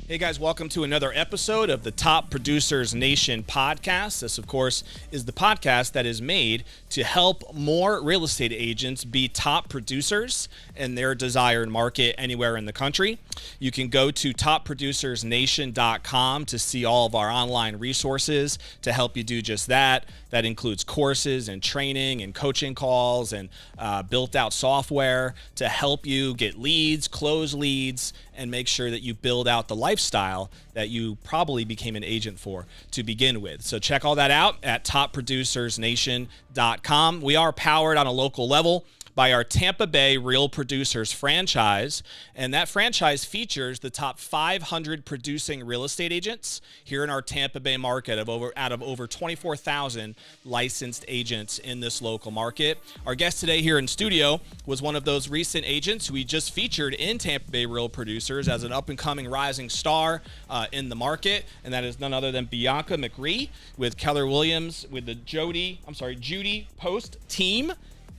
Hey guys, welcome to another episode of the Top Producers Nation podcast. This, of course, is the podcast that is made to help more real estate agents be top producers in their desired market anywhere in the country. You can go to topproducersnation.com to see all of our online resources to help you do just that. That includes courses and training and coaching calls and built out software to help you get leads, close leads, and make sure that you build out the lifestyle that you probably became an agent for to begin with. So check all that out at topproducersnation.com. We are powered on a local level by our Tampa Bay Real Producers franchise, and that franchise features the top 500 producing real estate agents here in our Tampa Bay market out of over 24,000 licensed agents in this local market. Our guest today here in studio was one of those recent agents who we just featured in Tampa Bay Real Producers as an up-and-coming rising star in the market, and that is none other than Bianca McRee with Keller Williams with the Judy Post team.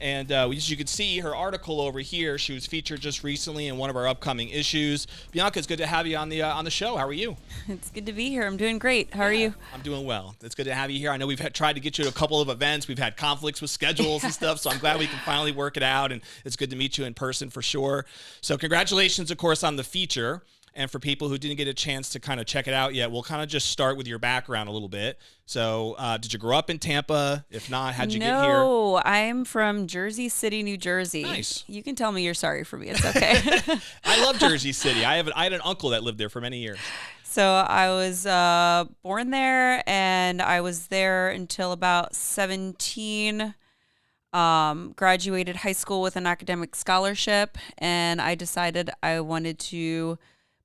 And as you can see, her article over here, she was featured just recently in one of our upcoming issues. Bianca, it's good to have you on the show. How are you? It's good to be here. I'm doing great. How are you? I'm doing well. It's good to have you here. I know we've tried to get you to a couple of events. We've had conflicts with schedules and stuff, so I'm glad we can finally work it out, and it's good to meet you in person for sure. So congratulations, of course, on the feature. And for people who didn't get a chance to kind of check it out yet, we'll kind of just start with your background a little bit. So did you grow up in Tampa? If not, how'd you get here? No, I'm from Jersey City, New Jersey. Nice. You can tell me you're sorry for me. It's okay. I love Jersey City. I had an uncle that lived there for many years. So I was born there, and I was there until about 17. Graduated high school with an academic scholarship, and I decided I wanted to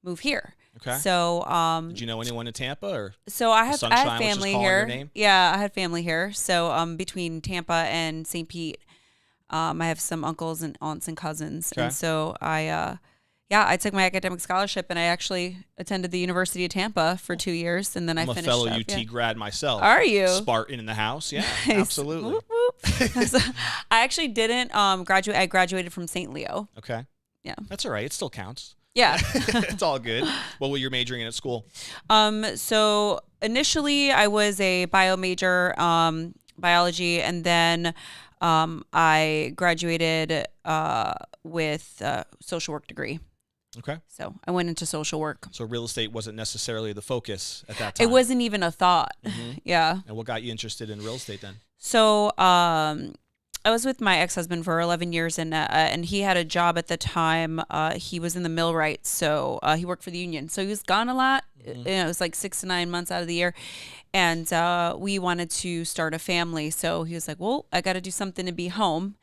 move here. Okay. So, did you know anyone in Tampa, or so I had family here. Your name? Yeah, I had family here. So, between Tampa and St. Pete, I have some uncles and aunts and cousins. Okay. And so I took my academic scholarship, and I actually attended the University of Tampa for 2 years, and then I finished I'm a fellow up. UT grad myself. Are you? Spartan in the house. Yeah, Nice. absolutely. Whoop, whoop. So, I actually didn't graduate. I graduated from St. Leo. Okay. Yeah. That's all right. It still counts. Yeah. It's all good. What were you majoring in at school? So initially I was a bio major, biology, and then I graduated with a social work degree. Okay. So I went into social work. So real estate wasn't necessarily the focus at that time. It wasn't even a thought. Mm-hmm. Yeah. And what got you interested in real estate then? So with my ex-husband for 11 years, and he had a job at the time. He was in the millwrights, so he worked for the union. So he was gone a lot. It was like 6 to 9 months out of the year, and we wanted to start a family. So he was like, "Well, I got to do something to be home,"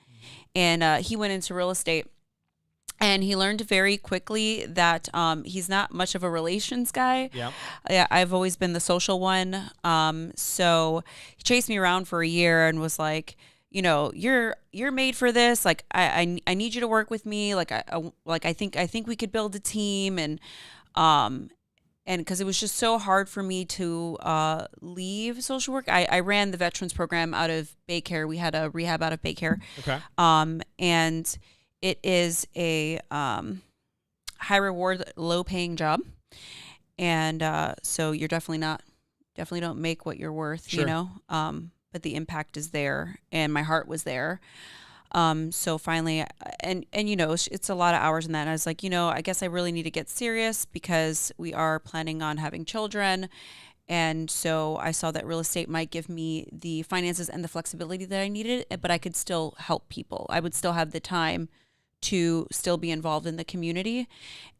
and he went into real estate. And he learned very quickly that he's not much of a relations guy. Yeah, I've always been the social one. So he chased me around for a year and was like, you're made for this. Like, I need you to work with me. Like, I think we could build a team. And because it was just so hard for me to leave social work. I ran the veterans program out of Baycare. We had a rehab out of Baycare. Okay. And it is a high reward, low paying job. And so you're definitely don't make what you're worth, Sure. But the impact is there, and my heart was there. So finally, and it's a lot of hours in that. And I was like, I guess I really need to get serious because we are planning on having children. And so I saw that real estate might give me the finances and the flexibility that I needed, but I could still help people. I would still have the time to still be involved in the community.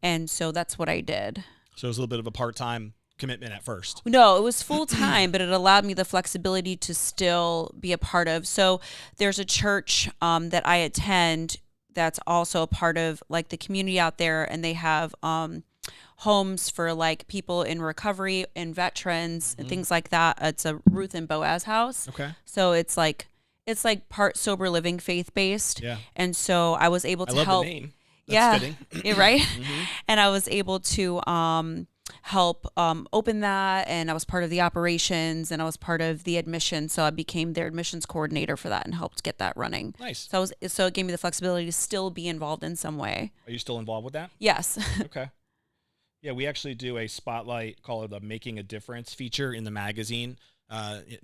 And so that's what I did. So it was a little bit of a part-time commitment at first. No, it was full time, but it allowed me the flexibility to still be a part of. So there's a church that I attend that's also a part of like the community out there, and they have homes for like people in recovery and veterans and things like that. It's a Ruth and Boaz house. Okay. So it's like part sober living, faith-based. Yeah. And so I was able to love help. the name. That's fitting. Yeah, right. And I was able to help open that, and I was part of the operations, and I was part of the admission. So I became their admissions coordinator for that and helped get that running. Nice. So it gave me the flexibility to still be involved in some way. Are you still involved with that? Yes. Okay. Yeah, we actually do a spotlight, call it a Making a Difference feature in the magazine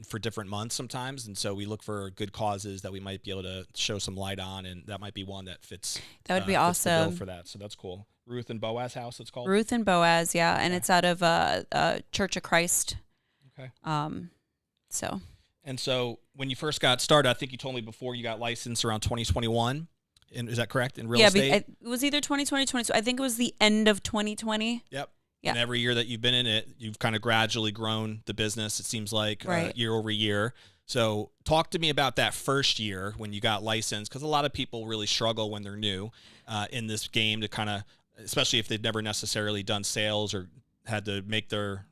for different months sometimes. And so we look for good causes that we might be able to show some light on, and that might be one that fits. That would be fits the bill awesome for that. So that's cool. Ruth and Boaz house, it's called? Ruth and Boaz, yeah. And it's out of Church of Christ. Okay. So. And so when you first got started, I think you told me before you got licensed around 2021. And is that correct, in real estate? Yeah, it was either 2020, 2022. I think it was the end of 2020. Yep. Yeah. And every year that you've been in it, you've kind of gradually grown the business, it seems like, year over year. So talk to me about that first year when you got licensed, because a lot of people really struggle when they're new in this game to kind of, especially if they've never necessarily done sales or had to make their,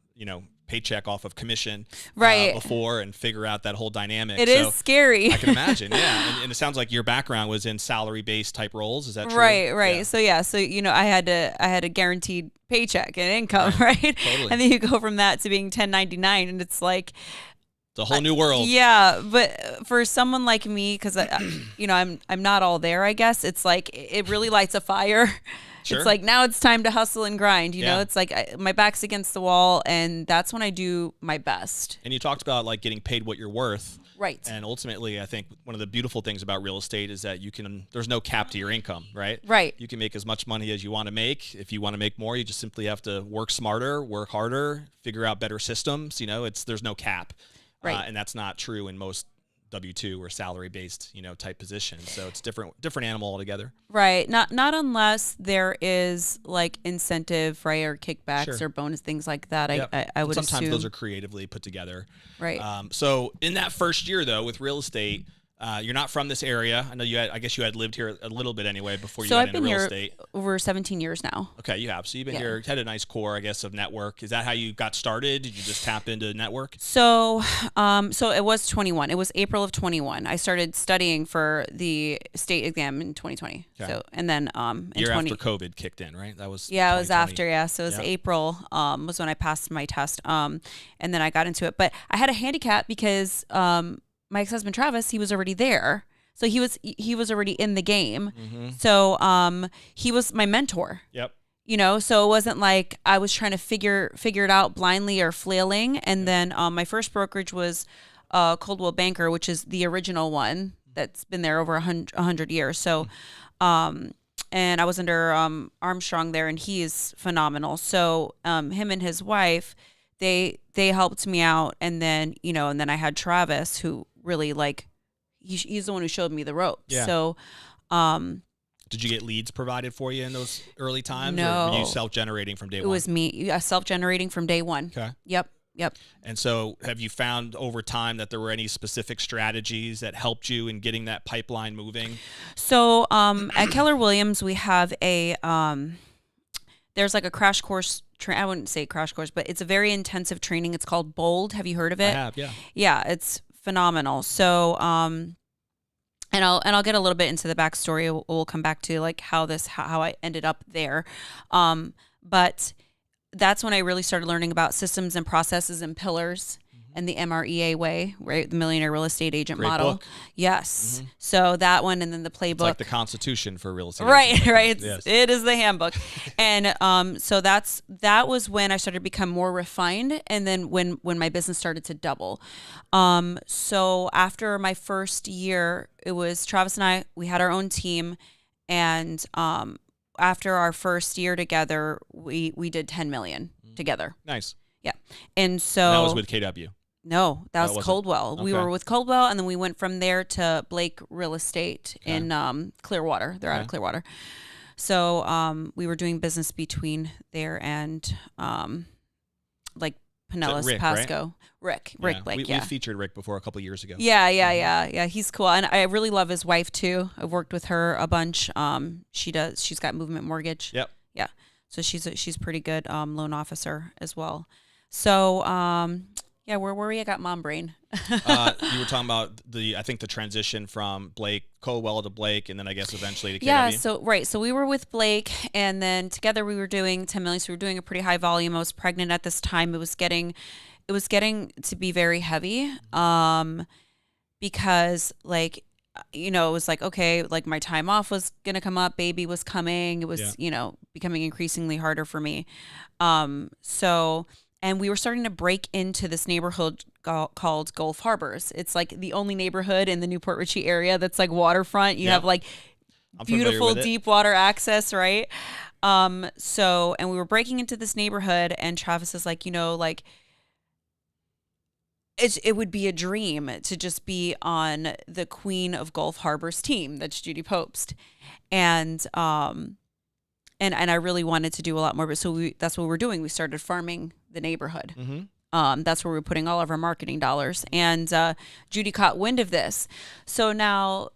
paycheck off of commission before and figure out that whole dynamic. It is scary. I can imagine, yeah. And it sounds like your background was in salary-based type roles. Is that true? Right. Yeah. So I had a guaranteed paycheck and income, right? Totally. And then you go from that to being 1099, and it's like it's a whole new world. Yeah, but for someone like me, because I'm not all there, I guess. It's like it really lights a fire. Sure. It's like now it's time to hustle and grind. Yeah. It's like my back's against the wall, and that's when I do my best. And you talked about like getting paid what you're worth. Right. And ultimately, I think one of the beautiful things about real estate is that there's no cap to your income, right? Right. You can make as much money as you want to make. If you want to make more, you just simply have to work smarter, work harder, figure out better systems. There's no cap. Right. And that's not true in most W-2 or salary-based, type positions. So it's different animal altogether. Right. Not unless there is like incentive, right, or kickbacks or bonus things like that. Yep. I would sometimes assume those are creatively put together. Right. So in that first year though, with real estate, you're not from this area. I know I guess you had lived here a little bit anyway before you got into real estate. Over 17 years now. Okay, you have. So you've been here, had a nice core, I guess, of network. Is that how you got started? Did you just tap into network? So it was 21. It was April of 21. I started studying for the state exam in 2020. Okay. So, and then year after COVID kicked in, right? That was it was after. Yeah, so it was April was when I passed my test. And then I got into it, but I had a handicap because my ex-husband Travis, he was already there. So he was already in the game. Mm-hmm. So he was my mentor. Yep. So it wasn't like I was trying to figure it out blindly or flailing. And then my first brokerage was Coldwell Banker, which is the original one that's been there over 100 years. So and I was under Armstrong there, and he is phenomenal. So him and his wife, they helped me out, and then and then I had Travis, who really he's the one who showed me the ropes. Yeah. So, did you get leads provided for you in those early times? No. Or were you self-generating from day one? It was me, self-generating from day one. Okay. Yep. And so have you found over time that there were any specific strategies that helped you in getting that pipeline moving? So at Keller Williams, we have there's like a crash course. I wouldn't say crash course, but it's a very intensive training. It's called BOLD. Have you heard of it? I have, yeah. Yeah, it's phenomenal. So, and I'll get a little bit into the backstory. We'll come back to like how I ended up there. But that's when I really started learning about systems and processes and pillars and the MREA way, right? The Millionaire Real Estate Agent Great model. book. Yes. So that one, and then the playbook. It's like the Constitution for real estate. Right. Yes. It is the handbook. And so that was when I started to become more refined, and then when my business started to double. So after my first year, it was Travis and I, we had our own team, and after our first year together, we did 10 million together. Nice. Yeah. And so And that was with KW. No, that was wasn't? Coldwell. Okay. We were with Coldwell, and then we went from there to Blake Real Estate in Clearwater. They're out of Clearwater. So we were doing business between there and like Pinellas, Rick, Pasco. right? Rick Blake, We featured Rick before a couple years ago. Yeah. He's cool, and I really love his wife too. I've worked with her a bunch. She's got Movement Mortgage. Yep. Yeah, so she's pretty good loan officer as well. So where were we? I got mom brain. You were talking about I think the transition from Blake Colwell to Blake, and then I guess eventually to KW. Yeah, so we were with Blake, and then together we were doing 10 million. So we were doing a pretty high volume. I was pregnant at this time. It was getting to be very heavy, because like, it was like, okay, like my time off was gonna come up, baby was coming. It was becoming increasingly harder for me. And we were starting to break into this neighborhood called Gulf Harbors. It's like the only neighborhood in the Newport Richey area that's like waterfront. You have like beautiful deep water access, right? And we were breaking into this neighborhood, and Travis is like, it would be a dream to just be on the Queen of Gulf Harbors team. That's Judy Popst. And I really wanted to do a lot more, but that's what we were doing. We started farming the neighborhood. Mm-hmm. That's where we were putting all of our marketing dollars. And Judy caught wind of this. So now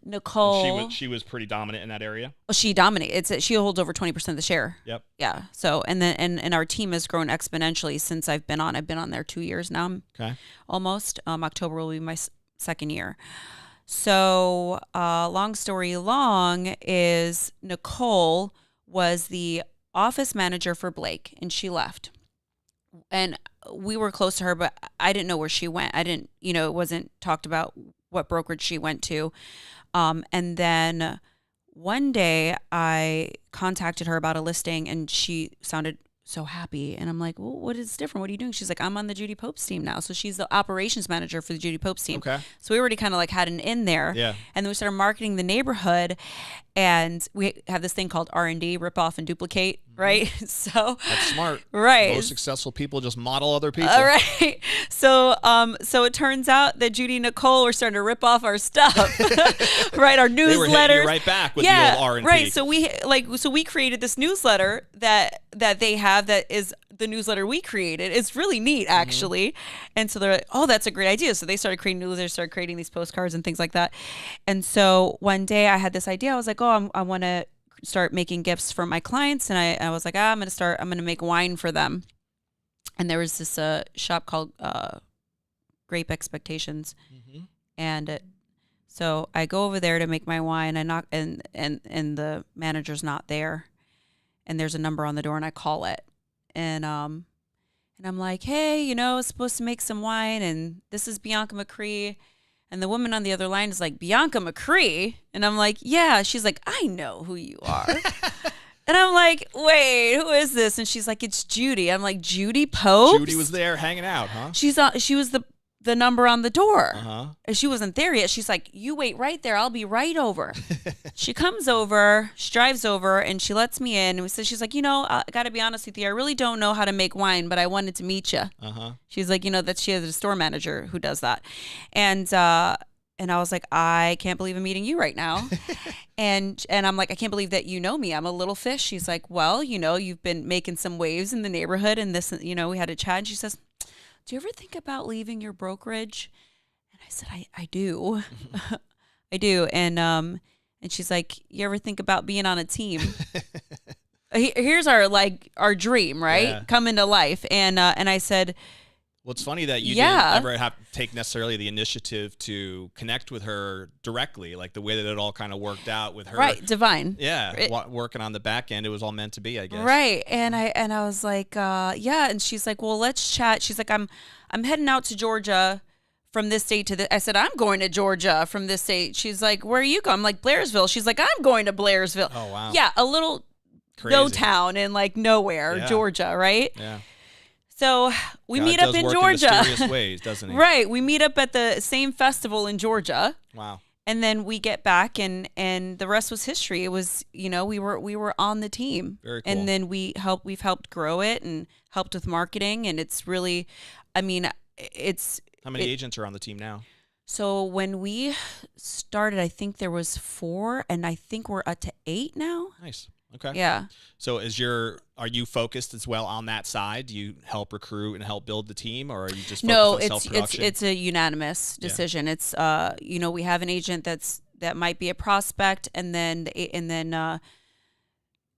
Nicole, she was pretty dominant in that area. Well, she dominates. She holds over 20% of the share. Yep. Yeah. So and our team has grown exponentially since I've been on. I've been on there 2 years now. Okay. Almost. October will be my second year. So long story long is Nicole was the office manager for Blake, and she left. And we were close to her, but I didn't know where she went. I didn't, it wasn't talked about what brokerage she went to. And then one day I contacted her about a listing, and she sounded so happy. And I'm like, well, what is different? What are you doing? She's like, I'm on the Judy Popes team now. So she's the operations manager for the Judy Popes team. Okay. So we already kind of like had an in there. Yeah. And then we started marketing the neighborhood, and we have this thing called R&D, rip off and duplicate, right? So that's smart. Right. Most successful people just model other people. All right. So it turns out that Judy and Nicole were starting to rip off our stuff, right? Our newsletters. They were hitting you right back with the old R&D. Right. So we created this newsletter that they have that is the newsletter we created. It's really neat, actually. Mm-hmm. And so they're like, oh, that's a great idea. So they started creating newsletters, started creating these postcards and things like that. And so one day I had this idea. I was like, I want to start making gifts for my clients. And I was like, I'm going to make wine for them. And there was this shop called Grape Expectations. Mm-hmm. And so I go over there to make my wine. I knock, and the manager's not there. And there's a number on the door, and I call it. And I'm like, hey, I was supposed to make some wine, and this is Bianca McRee. And the woman on the other line is like, Bianca McRee? And I'm like, yeah. She's like, I know who you are. And I'm like, wait, who is this? And she's like, it's Judy. I'm like, Judy Popes? Judy was there hanging out, huh? She was the number on the door. Uh-huh. And she wasn't there yet. She's like, you wait right there. I'll be right over. She comes over, she drives over, and she lets me in. And she's like, I got to be honest with you. I really don't know how to make wine, but I wanted to meet you. Uh-huh. She's like, that she has a store manager who does that. And And I was like, I can't believe I'm meeting you right now. and I'm like, I can't believe that you know me. I'm a little fish. She's like, well, you've been making some waves in the neighborhood and this, we had a chat. And she says, do you ever think about leaving your brokerage? And I said, I do. I do. And she's like, you ever think about being on a team? Here's our dream, right? Yeah. Come into life. And I said, well, it's funny that you didn't ever have to take necessarily the initiative to connect with her directly, like the way that it all kind of worked out with her. Right, divine. Yeah, working on the back end, it was all meant to be, I guess. Right, and I was like, yeah, and she's like, well, let's chat. She's like, I'm heading out to Georgia from this state to the. I said, I'm going to Georgia from this state. She's like, where are you going? I'm like, Blairsville. She's like, I'm going to Blairsville. Oh wow. Yeah, a little no town in like nowhere, Georgia, right? Yeah. So we meet up in Georgia. In mysterious ways, doesn't he? Right. We meet up at the same festival in Georgia. Wow. And then we get back and the rest was history. It was, we were on the team. Very cool. And then we've helped grow it and helped with marketing. And it's really, how many agents are on the team now? So when we started, I think there was 4 and I think we're up to 8 now. Nice. Okay. Yeah. So are you focused as well on that side? Do you help recruit and help build the team, or are you just focused on self-production? It's a unanimous decision. Yeah. It's we have an agent that might be a prospect, and then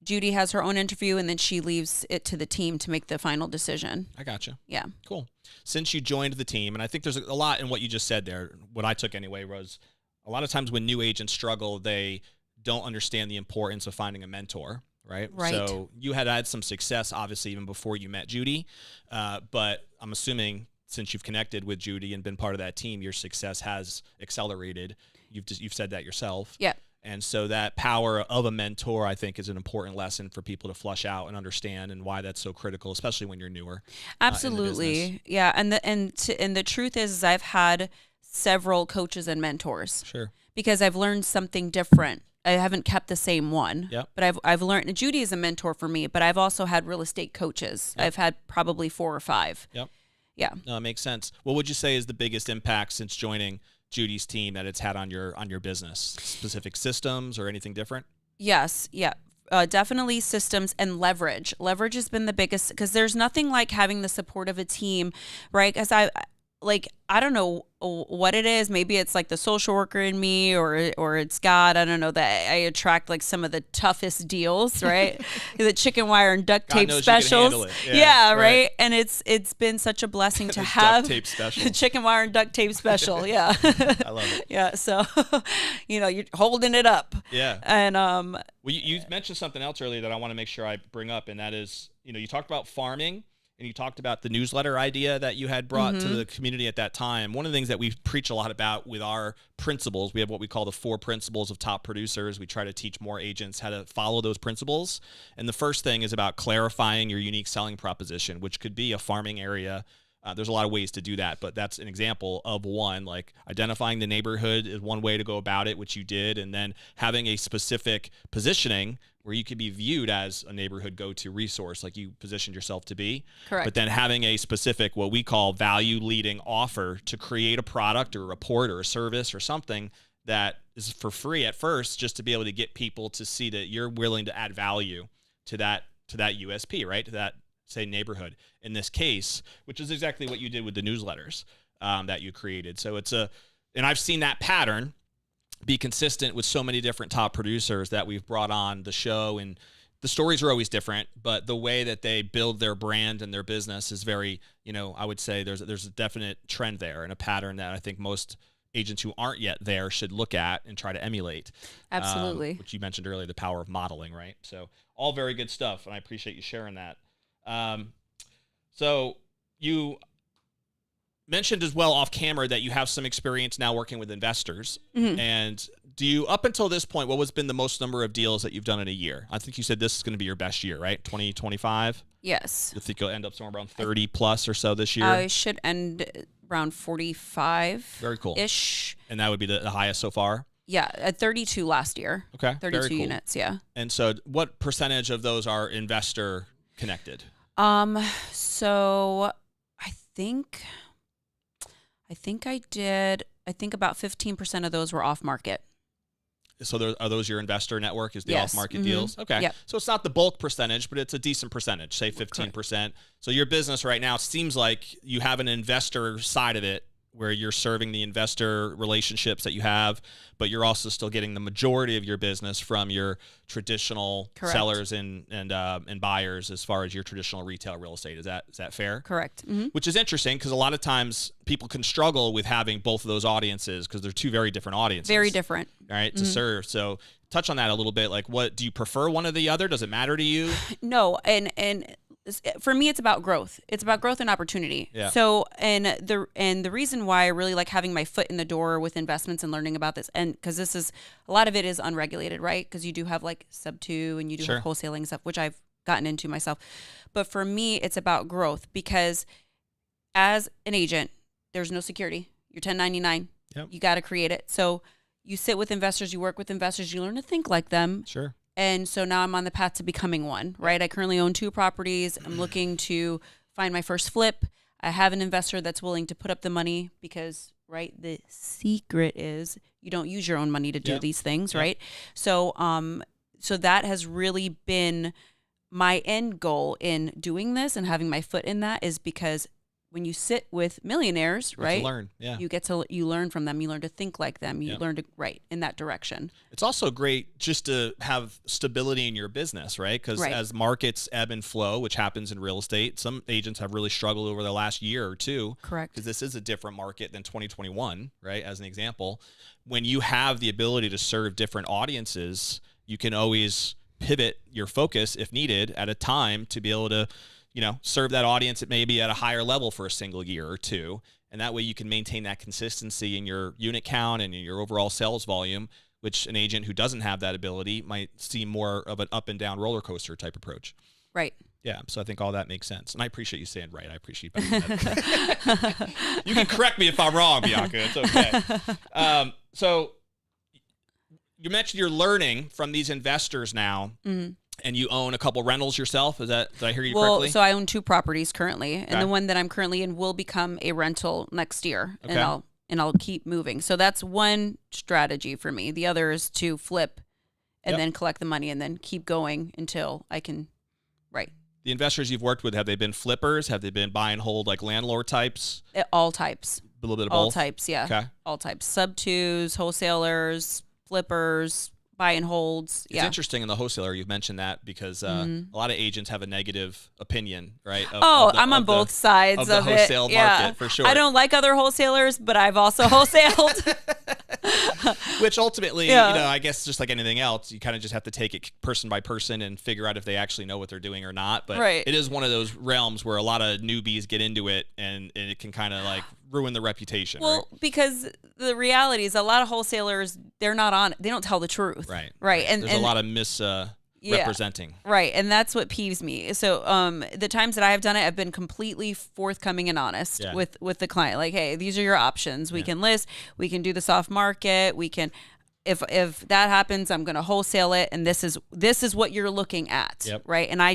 Judy has her own interview, and then she leaves it to the team to make the final decision. I gotcha. Yeah. Cool. Since you joined the team, and I think there's a lot in what you just said there. What I took anyway was a lot of times when new agents struggle, they don't understand the importance of finding a mentor, right? So you had some success, obviously, even before you met Judy. But I'm assuming since you've connected with Judy and been part of that team, your success has accelerated. You've said that yourself. Yeah. And so that power of a mentor, I think, is an important lesson for people to flush out and understand, and why that's so critical, especially when you're newer. Absolutely. Yeah. And the truth is I've had several coaches and mentors. Sure. Because I've learned something different. I haven't kept the same one. Yep. But I've learned, and Judy is a mentor for me, but I've also had real estate coaches. Yep. I've had probably 4 or 5. Yep. Yeah. No, it makes sense. What would you say is the biggest impact since joining Judy's team that it's had on your business? Specific systems or anything different? Yes. Yeah. Definitely systems and leverage. Leverage has been the biggest, because there's nothing like having the support of a team, right? Because I don't know what it is. Maybe it's like the social worker in me, or it's God. I don't know, that I attract like some of the toughest deals, right? The chicken wire and duct tape specials. Yeah, right. And it's been such a blessing to have duct tape special. Chicken wire and duct tape special. Yeah. I love it. Yeah. So, you're holding it up. Yeah. And well, you mentioned something else earlier that I want to make sure I bring up, and that is, you talked about farming. And you talked about the newsletter idea that you had brought to the community at that time. One of the things that we preach a lot about with our principles, we have what we call the 4 principles of top producers. We try to teach more agents how to follow those principles. And the first thing is about clarifying your unique selling proposition, which could be a farming area. There's a lot of ways to do that, but that's an example of one. Like identifying the neighborhood is one way to go about it, which you did, and then having a specific positioning where you could be viewed as a neighborhood go-to resource, like you positioned yourself to be. Correct. But then having a specific, what we call value-leading offer to create a product or a report or a service or something that is for free at first, just to be able to get people to see that you're willing to add value to that USP, right? To that, say, neighborhood in this case, which is exactly what you did with the newsletters that you created. So and I've seen that pattern be consistent with so many different top producers that we've brought on the show, and the stories are always different, but the way that they build their brand and their business is very, I would say there's a definite trend there and a pattern that I think most agents who aren't yet there should look at and try to emulate. Absolutely. Which you mentioned earlier, the power of modeling, right? So all very good stuff, and I appreciate you sharing that. So you mentioned as well off camera that you have some experience now working with investors. And do you, up until this point, what has been the most number of deals that you've done in a year? I think you said this is going to be your best year, right? 2025? Yes. You think you'll end up somewhere around 30 plus or so this year? I should end around 45. Very cool. Ish. And that would be the highest so far? Yeah, at 32 last year. Okay. 32 Very cool. units, yeah. And so what percentage of those are investor connected? So I think I did I think about 15% of those were off market. So are those your investor network? Is the Yes. off-market deals? Okay. Yep. So it's not the bulk percentage, but it's a decent percentage, say 15%. So your business right now seems like you have an investor side of it where you're serving the investor relationships that you have, but you're also still getting the majority of your business from your traditional Correct. sellers and buyers as far as your traditional retail real estate. Is that fair? Correct. Mm-hmm. Which is interesting because a lot of times people can struggle with having both of those audiences because they're two very different audiences. Very different. All right, to serve. So touch on that a little bit. Like, what do you prefer one or the other? Does it matter to you? No, and for me, it's about growth. It's about growth and opportunity. Yeah. So, and the reason why I really like having my foot in the door with investments and learning about this, and because this is a lot of it is unregulated, right? Because you do have like sub 2 and you do Sure. have wholesaling stuff, which I've gotten into myself. But for me, it's about growth because as an agent, there's no security. You're 1099. Yep. You got to create it. So you sit with investors, you work with investors, you learn to think like them. Sure. And so now I'm on the path to becoming one, right? I currently own 2 properties. I'm looking to find my first flip. I have an investor that's willing to put up the money because, right, the secret is you don't use your own money to do Yep. these things, Yep. right? So so that has really been my end goal in doing this and having my foot in that is because when you sit with millionaires, right? Learn. Yeah. You learn from them. You learn to think like them. You Yep. learn to in that direction. It's also great just to have stability in your business, right? Because Right. as markets ebb and flow, which happens in real estate, some agents have really struggled over the last year or two. Correct. Because this is a different market than 2021, right? As an example, when you have the ability to serve different audiences, you can always pivot your focus if needed at a time to be able to, serve that audience at maybe at a higher level for a single year or two. And that way you can maintain that consistency in your unit count and in your overall sales volume, which an agent who doesn't have that ability might see more of an up and down roller coaster type approach. Right. Yeah, so I think all that makes sense. And I appreciate you saying right. I appreciate that. You can correct me if I'm wrong, Bianca. It's okay. So you mentioned you're learning from these investors now. Mm-hmm. And you own a couple rentals yourself? Did I hear you correctly? So I own 2 properties currently, and Okay. the one that I'm currently in will become a rental next year, Okay. and I'll keep moving. So that's one strategy for me. The other is to flip, and Yep. then collect the money, and then keep going until I can. Right. The investors you've worked with, have they been flippers? Have they been buy and hold like landlord types? All types. A little bit of All both? types. Yeah. Okay. All types. Sub 2s, wholesalers, flippers, buy and holds. It's Yeah. interesting in the wholesaler you've mentioned that because a lot of agents have a negative opinion, right? I'm on both sides of the it. wholesale Yeah. market for sure. I don't like other wholesalers, but I've also wholesaled. Which ultimately, Yeah. I guess just like anything else, you kind of just have to take it person by person and figure out if they actually know what they're doing or not. But Right. it is one of those realms where a lot of newbies get into it and it can kind of like ruin the reputation. Well, because the reality is a lot of wholesalers, they don't tell the truth. Right. Right. There's a lot of misrepresenting. Right. And that's what peeves me. So the times that I have done it, I've been completely forthcoming and honest Yeah. with the client. Like, hey, these are your options. We can list, we can do the soft market, we can if that happens, I'm gonna wholesale it, and this is what you're looking at. Yep. Right. And I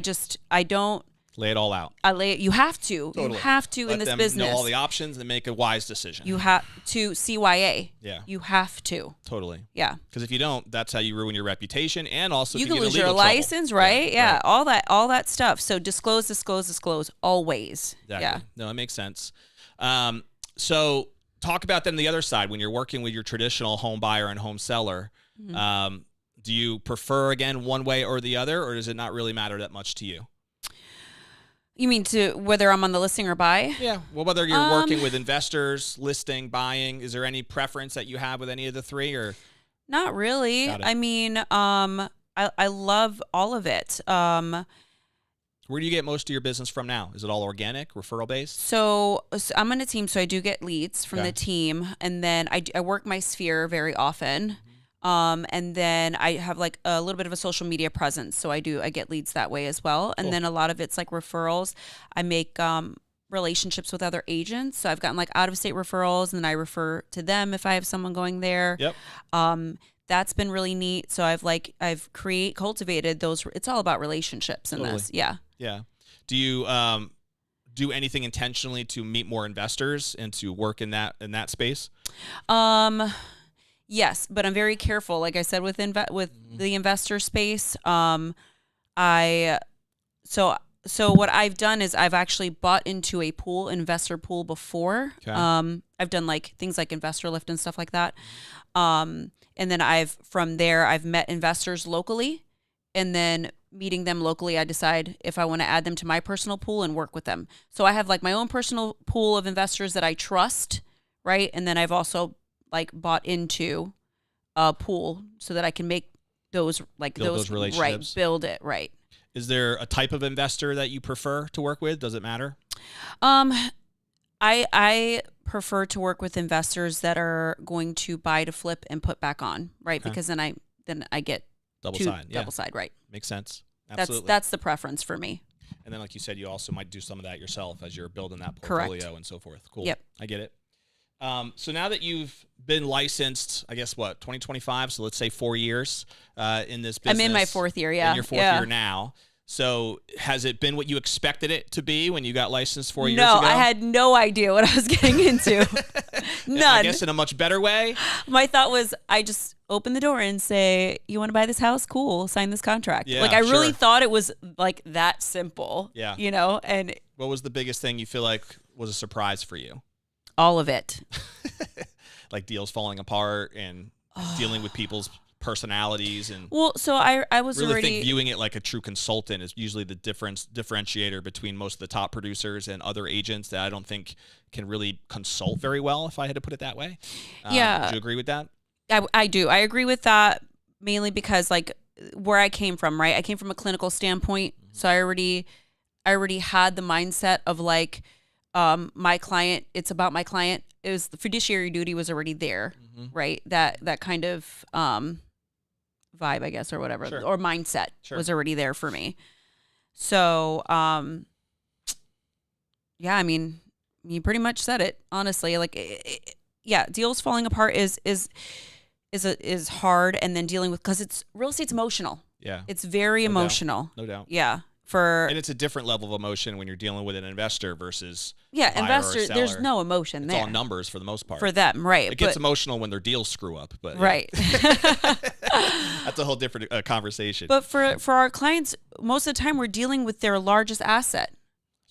don't Lay it all out. you have to. Totally. You have to Let in this them business. know all the options and make a wise decision. You have to CYA. Yeah. You have to. Totally. Yeah. Because if you don't, that's how you ruin your reputation and also You can can get in lose your legal trouble. license, right? Yeah. right. All that stuff. So disclose always. Exactly. Yeah. No, it makes sense. So talk about then the other side when you're working with your traditional home buyer and home seller. Mm-hmm. Do you prefer, again, one way or the other, or does it not really matter that much to you? You mean to whether I'm on the listing or buy? Yeah. Well, whether you're working with investors, listing, buying, is there any preference that you have with any of the three, or? Not really. Got it. I mean, I love all of it. Where do you get most of your business from now? Is it all organic, referral based? So I'm on a team, so I do get leads from Okay. the team, and then I work my sphere very often. And then I have like a little bit of a social media presence. So I get leads that way as well. And Cool. then a lot of it's like referrals. I make, relationships with other agents. So I've gotten like out of state referrals, and then I refer to them if I have someone going there. Yep. That's been really neat. So I've cultivated those. It's all about relationships in Totally. this. Yeah. Yeah. Do do anything intentionally to meet more investors and to work in that space? Yes, but I'm very careful. Like I said, with the investor space, so what I've done is I've actually bought into a investor pool before. Okay. I've done like things like Investor Lift and stuff like that. And then from there I've met investors locally, and then meeting them locally, I decide if I want to add them to my personal pool and work with them. So I have like my own personal pool of investors that I trust, right? And then I've also like bought into a pool so that I can make build those relationships, right? Build it right. Is there a type of investor that you prefer to work with? Does it matter? I prefer to work with investors that are going to buy to flip and put back on, right? Okay. Because then I get double side, right? Makes sense. Absolutely. That's the preference for me. And then, like you said, you also might do some of that yourself as you're building that portfolio. Correct. And so forth. Cool. Yep. I get it. So now that you've been licensed, I guess 2025. So let's say 4 years in this business. I'm in my fourth year. Yeah. In your fourth year now. So has it been what you expected it to be when you got licensed 4 years ago? No, I had no idea what I was getting into. None. I guess in a much better way. My thought was I just open the door and say, you want to buy this house? Cool. Sign this contract. Yeah, like I really thought it was like that simple. Yeah. And what was the biggest thing you feel like was a surprise for you? All of it. Like deals falling apart and dealing with people's personalities and so I was really already think viewing it like a true consultant is usually the differentiator between most of the top producers and other agents that I don't think can really consult very well, if I had to put it that way. Yeah. Do you agree with that? I do. I agree with that mainly because like where I came from, right? I came from a clinical standpoint. Mm-hmm. So I already had the mindset of like my client, it's about my client. It was the fiduciary duty was already there, mm-hmm. right? That kind of vibe, I guess, or whatever, sure. or mindset sure. was already there for me. So, yeah, I mean, you pretty much said it, honestly. Like, yeah, deals falling apart is hard, and then dealing with, because real estate's emotional. Yeah, it's very emotional. No doubt. Yeah. And it's a different level of emotion when you're dealing with an investor versus investor. There's no emotion there. It's all numbers for the most part. For them, right? It gets emotional when their deals screw up, but right. That's a whole different conversation. But for our clients, most of the time we're dealing with their largest asset.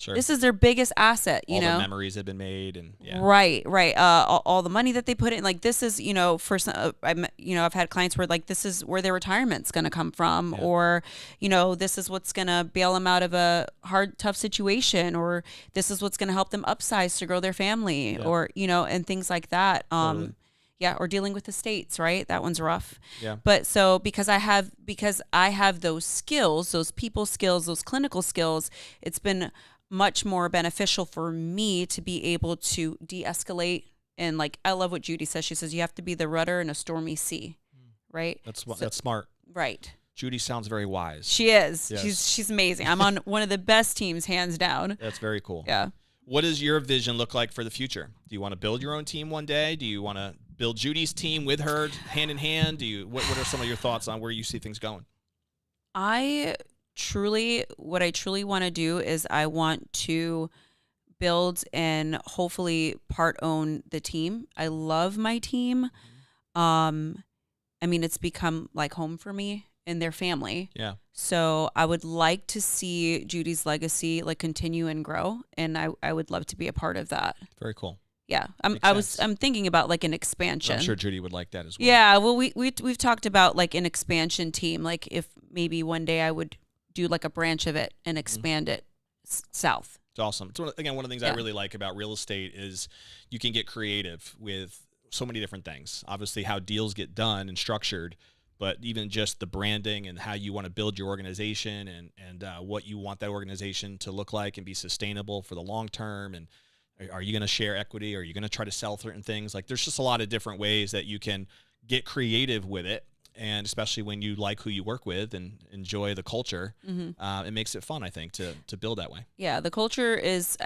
Sure. This is their biggest asset, all the memories have been made, and right. All the money that they put in, like this is, for some, I've had clients where like this is where their retirement's going to come from, or this is what's going to bail them out of a hard, tough situation, or this is what's going to help them upsize to grow their family, or and things like that. Totally. Yeah, or dealing with estates, right? That one's rough. Yeah. But so because I have those skills, those people skills, those clinical skills, it's been much more beneficial for me to be able to de-escalate. And like, I love what Judy says. She says, you have to be the rudder in a stormy sea, right? That's smart. Right. Judy sounds very wise. She is. Yes. She's amazing. I'm on one of the best teams, hands down. That's very cool. Yeah. What does your vision look like for the future? Do you want to build your own team one day? Do you want to build Judy's team with her hand in hand? What are some of your thoughts on where you see things going? What I truly want to do is I want to build and hopefully part own the team. I love my team. I mean, it's become like home for me and their family. Yeah. So I would like to see Judy's legacy like continue and grow, and I would love to be a part of that. Very cool. Yeah, I'm thinking about like an expansion. I'm sure Judy would like that as well. Yeah, well, we've talked about like an expansion team. Like if maybe one day I would do like a branch of it and expand it south. It's awesome. It's one of the things I really like about real estate is you can get creative with so many different things. Obviously, how deals get done and structured, but even just the branding and how you want to build your organization and what you want that organization to look like and be sustainable for the long term. And are you going to share equity? Are you going to try to sell certain things? Like there's just a lot of different ways that you can get creative with it. And especially when you like who you work with and enjoy the culture, it makes it fun, I think, to build that way. Yeah, the culture is,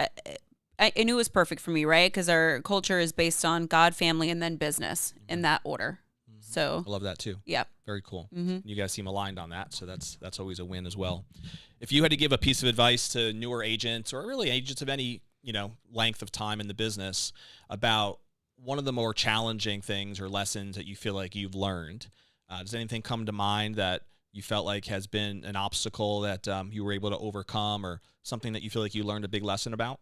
I knew it was perfect for me, right? Because our culture is based on God, family, and then business in that order. So I love that too. yeah. Very cool. You guys seem aligned on that, so that's always a win as well. If you had to give a piece of advice to newer agents or really agents of any, length of time in the business about one of the more challenging things or lessons that you feel like you've learned, does anything come to mind that you felt like has been an obstacle that you were able to overcome, or something that you feel like you learned a big lesson about?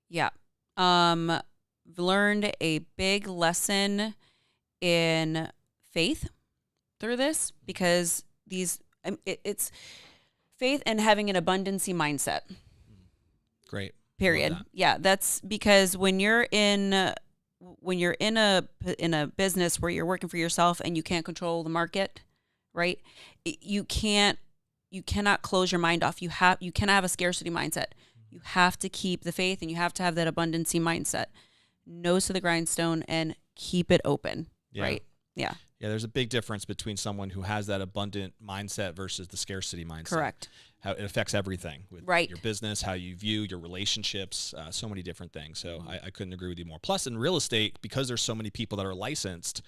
Yeah. Learned a big lesson in faith through this, because it's faith and having an abundancy mindset. Great. Period. Yeah, that's because when you're in a business where you're working for yourself and you can't control the market, right? You cannot close your mind off. You cannot have a scarcity mindset. You have to keep the faith, and you have to have that abundancy mindset. Nose to the grindstone and keep it open, right? Yeah. Yeah, there's a big difference between someone who has that abundant mindset versus the scarcity mindset. Correct. How it affects everything with your business, how you view your relationships, so many different things. So I couldn't agree with you more. Plus, in real estate, because there's so many people that are licensed,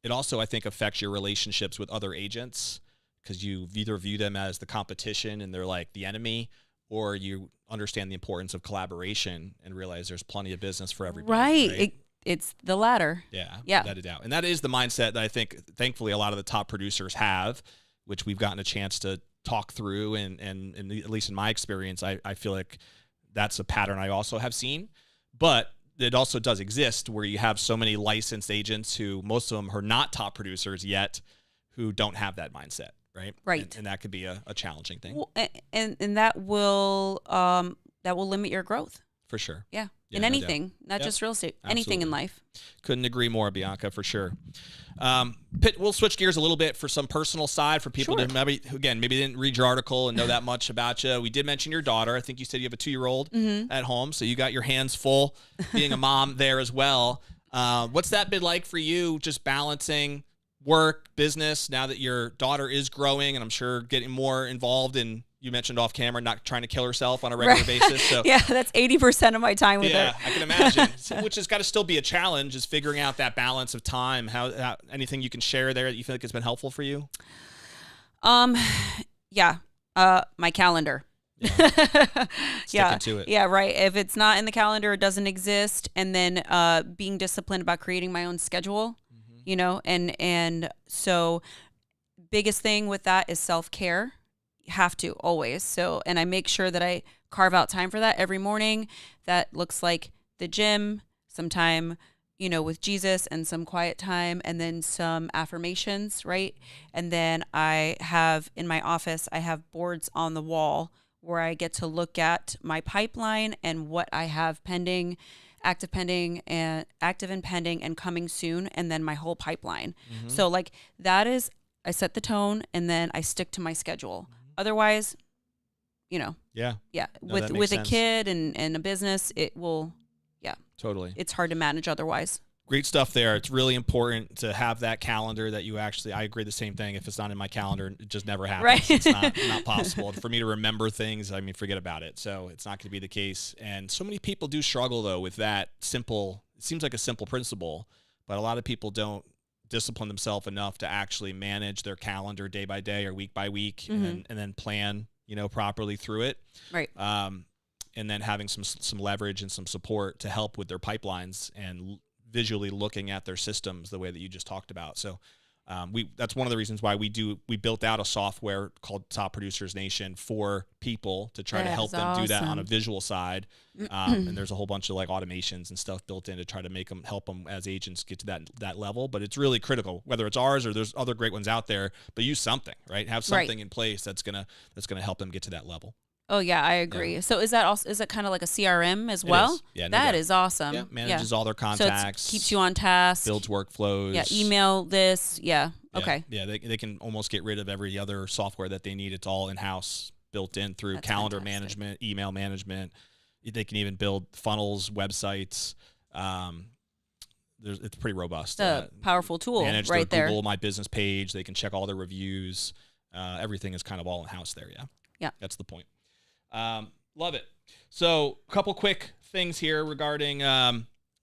it also, I think, affects your relationships with other agents, because you either view them as the competition and they're like the enemy, or you understand the importance of collaboration and realize there's plenty of business for everybody. Right. It's the latter. Yeah. Yeah. Without a doubt. And that is the mindset that I think, thankfully, a lot of the top producers have, which we've gotten a chance to talk through. And at least in my experience, I feel like that's a pattern I also have seen. But it also does exist where you have so many licensed agents who, most of them are not top producers yet, who don't have that mindset. Right. And that could be a challenging thing. Well, and that will limit your growth. For sure. Yeah. In anything, not just real estate, anything in life. Couldn't agree more, Bianca, for sure. We'll switch gears a little bit for some personal side for people who maybe didn't read your article and know that much about you. We did mention your daughter. I think you said you have a 2-year-old at home, so you got your hands full being a mom there as well. What's that been like for you, just balancing work, business, now that your daughter is growing and I'm sure getting more involved in, you mentioned off camera, not trying to kill herself on a regular basis. So yeah, that's 80% of my time with her. Yeah, I can imagine. Which has got to still be a challenge, is figuring out that balance of time. How anything you can share there that you feel like has been helpful for you? Yeah. My calendar. Sticking to it. Yeah, right. If it's not in the calendar, it doesn't exist. And then being disciplined about creating my own schedule, and so biggest thing with that is self-care. Have to always. So, and I make sure that I carve out time for that every morning. That looks like the gym, some time, with Jesus, and some quiet time, and then some affirmations, right? And then I have in my office, I have boards on the wall where I get to look at my pipeline and what I have pending, active and pending and coming soon, and then my whole pipeline. So like that is, I set the tone and then I stick to my schedule. Otherwise, yeah. No, with a kid and a business, it will, totally. It's hard to manage otherwise. Great stuff there. It's really important to have that calendar that you actually, I agree the same thing. If it's not in my calendar, it just never happens. Right. It's not possible. For me to remember things, forget about it. So it's not going to be the case. And so many people do struggle, though, with that simple, it seems like a simple principle, but a lot of people don't discipline themselves enough to actually manage their calendar day by day or week by week, and then plan, properly through it. Right. And then having some leverage and some support to help with their pipelines and visually looking at their systems the way that you just talked about. So that's one of the reasons why we built out a software called Top Producers Nation for people to try to help them do that on a visual side. And there's a whole bunch of like automations and stuff built in to try to help them as agents get to that level. But it's really critical, whether it's ours or there's other great ones out there, but use something, right? Have something in place that's gonna help them get to that level. Oh yeah, I agree. Yeah. So is that kind of like a CRM as well? It is. Yeah, that is awesome. Yeah, manages all their contacts. So it keeps you on task. Builds workflows. Yeah, email this. Yeah. Okay. Yeah, they can almost get rid of every other software that they need. It's all in-house, built in through calendar management, email management. They can even build funnels, websites. It's pretty robust. It's a powerful tool right there. Google My Business page. They can check all their reviews. Everything is kind of all in-house there. Yeah. Yeah. That's the point. Love it. So a couple quick things here regarding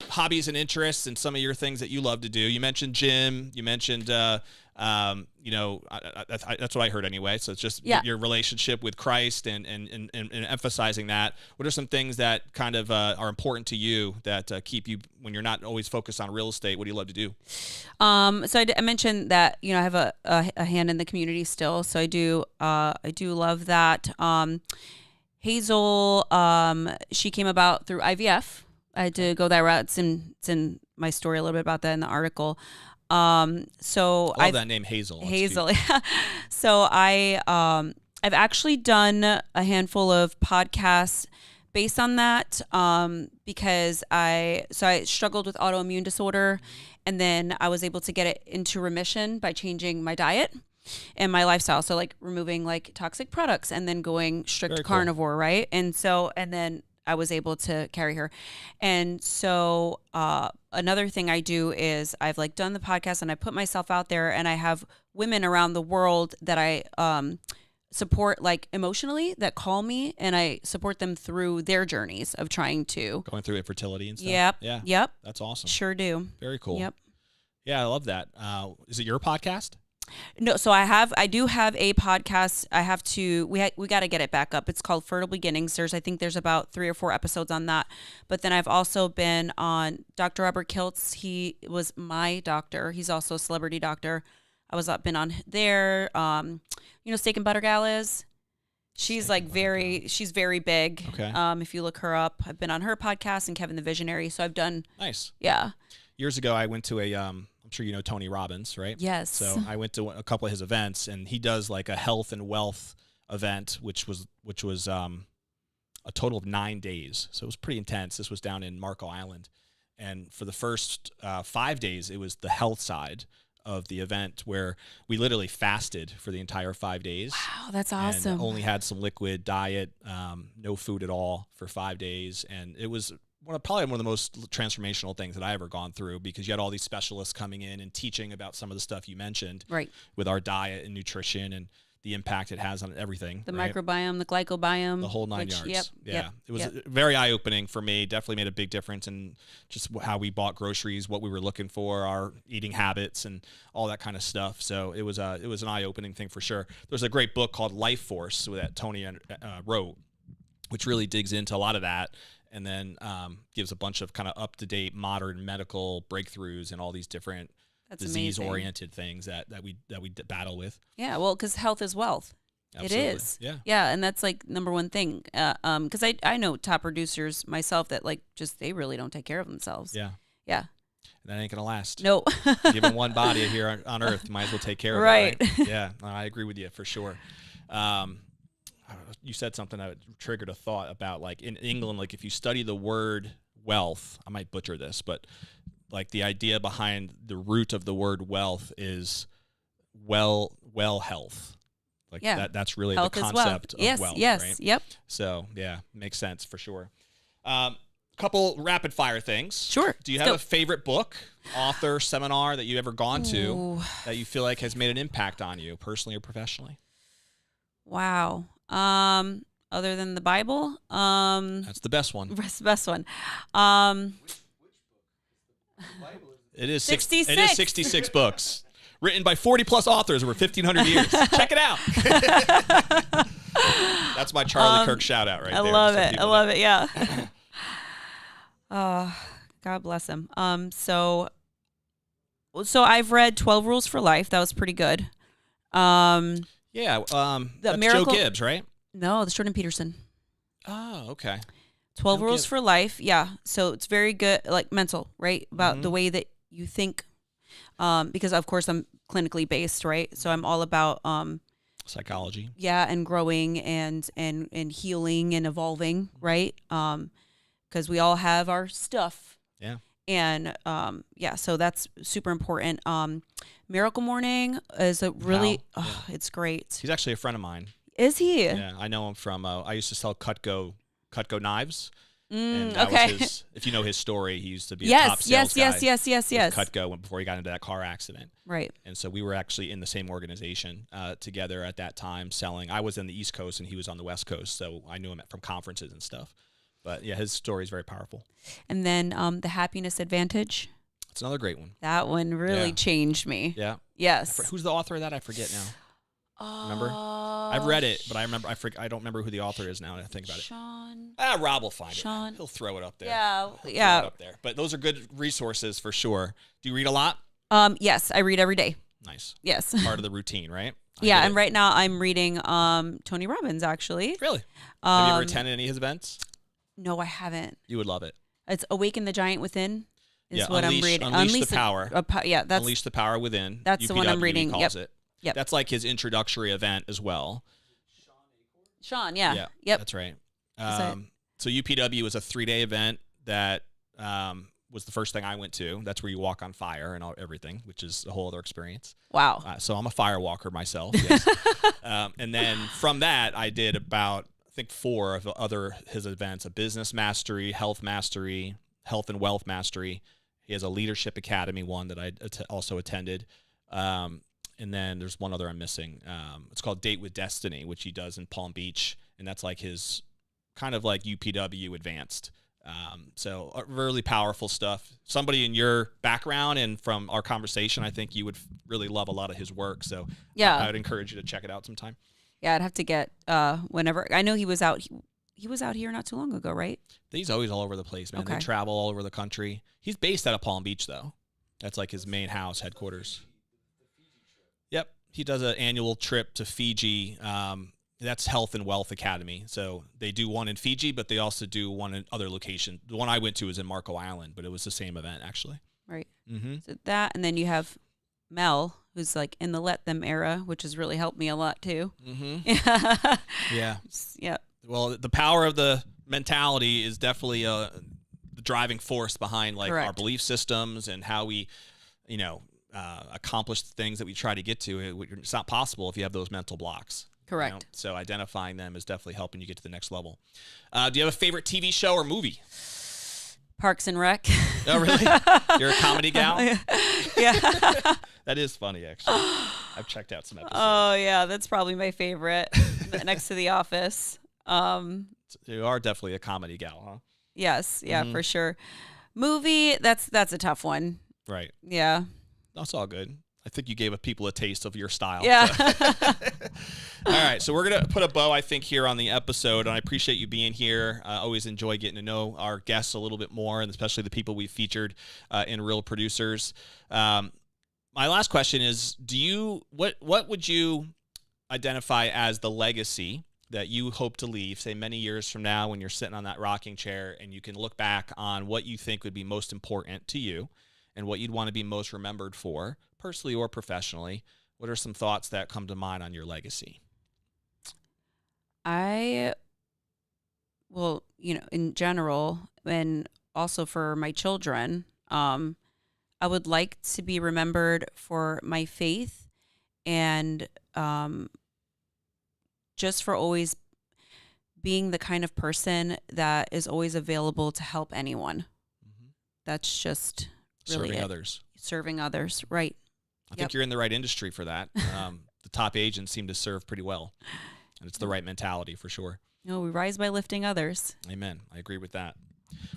hobbies and interests and some of your things that you love to do. You mentioned gym. You mentioned, that's what I heard anyway. So it's just your relationship with Christ and emphasizing that. What are some things that kind of are important to you that keep you when you're not always focused on real estate? What do you love to do? So I mentioned that, I have a hand in the community still. So I do love that. Hazel, she came about through IVF. I had to go that route. It's in my story a little bit about that in the article. So I love that name, Hazel. Hazel. So I've actually done a handful of podcasts based on that, because I struggled with autoimmune disorder, and then I was able to get it into remission by changing my diet and my lifestyle. So like removing like toxic products and then going strict carnivore, right? And then I was able to carry her. And so another thing I do is I've like done the podcast and I put myself out there, and I have women around the world that I support like emotionally that call me, and I support them through their journeys of trying to going through infertility and stuff. Yep. Yeah. Yep. That's awesome. Sure do. Very cool. Yep. Yeah, I love that. Is it your podcast? No, so I do have a podcast. I have to, we got to get it back up. It's called Fertile Beginnings. I think there's about 3 or 4 episodes on that. But then I've also been on Dr. Robert Kiltz. He was my doctor. He's also a celebrity doctor. Been on there. Steak and Butter Gal is. She's she's very big. Okay. If you look her up, I've been on her podcast, and Kevin the Visionary. So I've done. Nice. Yeah. Years ago, I went to I'm sure you know Tony Robbins, right? Yes. So I went to a couple of his events, and he does like a health and wealth event, which was a total of 9 days. So it was pretty intense. This was down in Marco Island, and for the first 5 days, it was the health side of the event where we literally fasted for the entire 5 days. Wow, that's awesome. And only had some liquid diet, no food at all for 5 days, and it was probably one of the most transformational things that I ever gone through, because you had all these specialists coming in and teaching about some of the stuff you mentioned, right, with our diet and nutrition and the impact it has on everything. The right? microbiome, the glycobiome. The whole 9 yards. Yep, yeah. Yep, it was very eye-opening for me. Definitely made a big difference in just how we bought groceries, what we were looking for, our eating habits, and all that kind of stuff. So it was an eye-opening thing for sure. There's a great book called Life Force that Tony wrote, which really digs into a lot of that, and then gives a bunch of kind of up-to-date modern medical breakthroughs and all these different disease-oriented things that we battle with. Yeah, well, because health is wealth. Absolutely. It is. Yeah. Yeah, and that's like number one thing. Because I know top producers myself that like just they really don't take care of themselves. Yeah. Yeah. And that ain't gonna last. No. Given one body here on Earth, you might as well take care of it. Right. Yeah, I agree with you for sure. You said something that triggered a thought about like in England, like if you study the word wealth, I might butcher this, but like the idea behind the root of the word wealth is well health. Like that's really health the concept of wealth. Yes. Right? Yep. So yeah, makes sense for sure. Couple rapid fire things. Sure. Do you have a favorite book, author, seminar that you've ever gone to that you feel like has made an impact on you personally or professionally? Wow. Other than the Bible, that's the best one. That's the best one. It is 66. It is 66 books written by 40 plus authors over 1,500 years. Check it out. That's my Charlie Kirk shout out right there. I love it. I love it. Yeah. God bless him. So I've read 12 Rules for Life. That was pretty good. That's Joe Gibbs, right? No, that's Jordan Peterson. Oh, okay. 12 Rules for Life. Yeah. So it's very good, like mental, right? About the way that you think. Because of course I'm clinically based, right? So I'm all about psychology. Yeah, and growing and healing and evolving, right? Because we all have our stuff. Yeah. And so that's super important. Miracle Morning is a really it's great. He's actually a friend of mine. Is he? Yeah, I know him from I used to sell Cutco knives. And that was his, if you know his story, he used to be a top sales guy with Cutco before he got into that car accident. Right. And so we were actually in the same organization together at that time selling. I was in the East Coast and he was on the West Coast, so I knew him from conferences and stuff. But yeah, his story is very powerful. And then The Happiness Advantage. It's another great one. That one really changed me. Yeah. Yes. Who's the author of that? I forget now. Remember? I've read it, but I don't remember who the author is now. I think about it. Rob will find it. He'll throw it up there. Yeah. Throw it up there. But those are good resources for sure. Do you read a lot? Yes, I read every day. Nice. Yes. Part of the routine, right? And right now I'm reading Tony Robbins, actually. Really? Have you ever attended any of his events? No, I haven't. You would love it. It's Awaken the Giant Within is what I'm reading. Unleash the Power. That's Unleash the Power Within. That's the one I'm reading. Calls it. Yep. That's like his introductory event as well. Sean, yeah. Yeah. Yep. That's right. So UPW was a 3-day event that was the first thing I went to. That's where you walk on fire and everything, which is a whole other experience. Wow. So I'm a fire walker myself. Yes. And then from that, I did about, I think, 4 of his events: a business mastery, health and wealth mastery. He has a leadership academy one that I also attended. And then there's one other I'm missing. It's called Date with Destiny, which he does in Palm Beach. And that's like his kind of like UPW advanced. So really powerful stuff. Somebody in your background and from our conversation, I think you would really love a lot of his work. So I would encourage you to check it out sometime. Yeah, I'd have to get whenever. I know he was out. He was out here not too long ago, right? He's always all over the place, man. Okay. They travel all over the country. He's based out of Palm Beach, though. That's like his main headquarters. Yep. He does an annual trip to Fiji. That's Health and Wealth Academy. So they do one in Fiji, but they also do one in other locations. The one I went to was in Marco Island, but it was the same event, actually. Right. Mm-hmm. So that, and then you have Mel, who's like in the Let Them era, which has really helped me a lot, too. Mm-hmm. Yeah. Yep. Well, the power of the mentality is definitely the driving force behind like Correct. Our belief systems and how we, accomplish the things that we try to get to. It's not possible if you have those mental blocks. Correct. So identifying them is definitely helping you get to the next level. Do you have a favorite TV show or movie? Parks and Rec. Oh, really? You're a comedy gal? Yeah. That is funny, actually. I've checked out some episodes. Oh, yeah. That's probably my favorite next to The Office. You are definitely a comedy gal, huh? Yes. Yeah, for sure. Movie, that's a tough one. Right. Yeah. That's all good. I think you gave people a taste of your style. Yeah. So. All right. So we're going to put a bow, I think, here on the episode. And I appreciate you being here. I always enjoy getting to know our guests a little bit more, and especially the people we've featured in Real Producers. My last question is, what would you identify as the legacy that you hope to leave, say, many years from now when you're sitting on that rocking chair and you can look back on what you think would be most important to you and what you'd want to be most remembered for, personally or professionally? What are some thoughts that come to mind on your legacy? In general, and also for my children, I would like to be remembered for my faith and just for always being the kind of person that is always available to help anyone. Mm-hmm. That's just really serving others. Serving others, right. I think you're in the right industry for that. The top agents seem to serve pretty well, and it's the right mentality for sure. No, we rise by lifting others. Amen. I agree with that.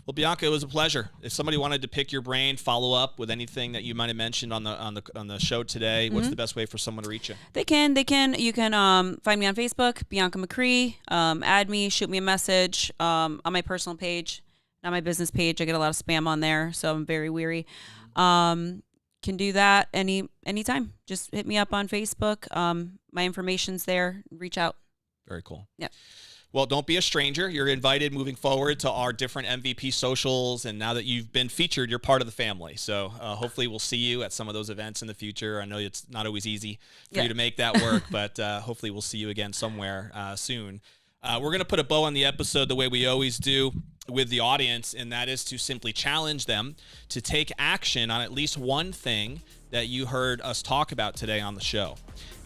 Well, Bianca, it was a pleasure. If somebody wanted to pick your brain, follow up with anything that you might have mentioned on the show today, what's the best way for someone to reach you? They can. You can find me on Facebook, Bianca McRee. Add me, shoot me a message on my personal page, not my business page. I get a lot of spam on there, so I'm very weary. Can do that anytime. Just hit me up on Facebook. My information's there. Reach out. Very cool. Yep. Well, don't be a stranger. You're invited moving forward to our different MVP socials, and now that you've been featured, you're part of the family. So hopefully we'll see you at some of those events in the future. I know it's not always easy for you to make that work, but hopefully we'll see you again somewhere soon. We're going to put a bow on the episode the way we always do with the audience, and that is to simply challenge them to take action on at least one thing that you heard us talk about today on the show.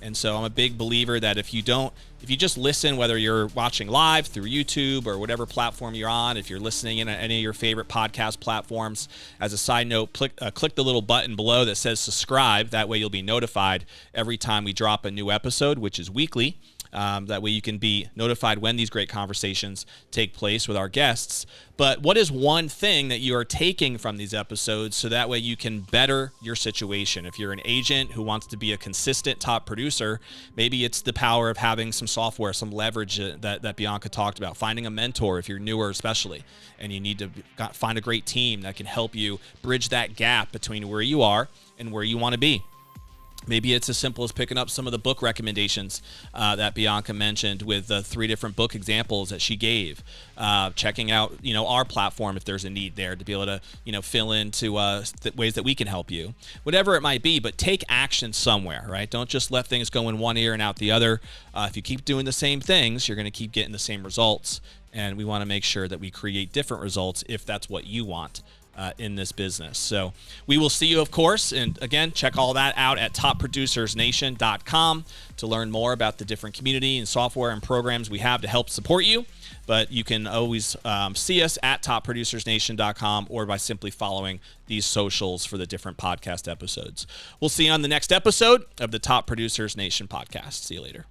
And so I'm a big believer that if you just listen, whether you're watching live through YouTube or whatever platform you're on, if you're listening in on any of your favorite podcast platforms, as a side note, click the little button below that says subscribe. That way you'll be notified every time we drop a new episode, which is weekly. That way you can be notified when these great conversations take place with our guests. But what is one thing that you are taking from these episodes so that way you can better your situation? If you're an agent who wants to be a consistent top producer, maybe it's the power of having some software, some leverage that Bianca talked about, finding a mentor if you're newer especially, and you need to find a great team that can help you bridge that gap between where you are and where you want to be. Maybe it's as simple as picking up some of the book recommendations that Bianca mentioned with the 3 different book examples that she gave. Checking out, our platform if there's a need there to be able to, fill into ways that we can help you. Whatever it might be, but take action somewhere, right? Don't just let things go in one ear and out the other. If you keep doing the same things, you're going to keep getting the same results. And we want to make sure that we create different results if that's what you want. In this business. So we will see you, of course. And again, check all that out at topproducersnation.com to learn more about the different community and software and programs we have to help support you. But you can always see us at topproducersnation.com or by simply following these socials for the different podcast episodes. We'll see you on the next episode of the Top Producers Nation podcast. See you later.